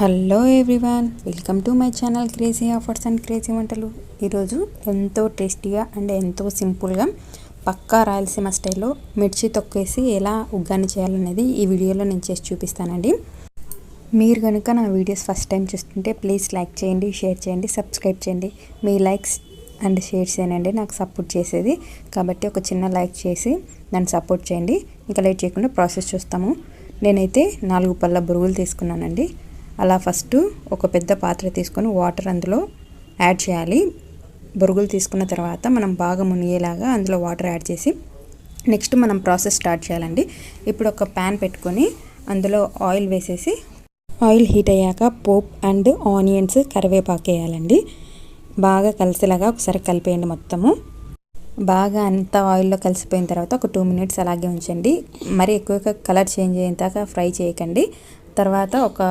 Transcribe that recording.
Hello everyone, welcome to my channel crazy offers and crazy వంటలు. ఈరోజు ఎంతో టేస్టీగా అండ్ ఎంతో సింపుల్గా పక్కా రాయలసీమ స్టైల్లో మిర్చి తొక్కేసి ఎలా ఉగ్గాని చేయాలనేది ఈ వీడియోలో నేను చేసి చూపిస్తానండి. మీరు కనుక నా వీడియోస్ ఫస్ట్ టైం చూస్తుంటే ప్లీజ్ లైక్ చేయండి, షేర్ చేయండి, సబ్స్క్రైబ్ చేయండి. మీ లైక్స్ అండ్ షేర్స్ ఏనండి నాకు సపోర్ట్ చేసేది, కాబట్టి ఒక చిన్న లైక్ చేసి నన్ను సపోర్ట్ చేయండి. ఇంకా లేట్ చేయకుండా ప్రాసెస్ చూస్తాము. నేనైతే 4 పళ్ళ బొరుగులు తీసుకున్నానండి. అలా ఫస్ట్ ఒక పెద్ద పాత్ర తీసుకొని వాటర్ అందులో యాడ్ చేయాలి. బొరుగులు తీసుకున్న తర్వాత మనం బాగా మునిగేలాగా అందులో వాటర్ యాడ్ చేసి నెక్స్ట్ మనం ప్రాసెస్ స్టార్ట్ చేయాలండి. ఇప్పుడు ఒక ప్యాన్ పెట్టుకొని అందులో ఆయిల్ వేసేసి ఆయిల్ హీట్ అయ్యాక పోప్ అండ్ ఆనియన్స్, కరివేపాకు వేయాలండి. బాగా కలిసేలాగా ఒకసారి కలిపేయండి. మొత్తము బాగా అంతా ఆయిల్లో కలిసిపోయిన తర్వాత ఒక 2 మినిట్స్ అలాగే ఉంచండి. మరి ఎక్కువగా కలర్ చేంజ్ అయ్యేంతగా ఫ్రై చేయకండి. తర్వాత ఒక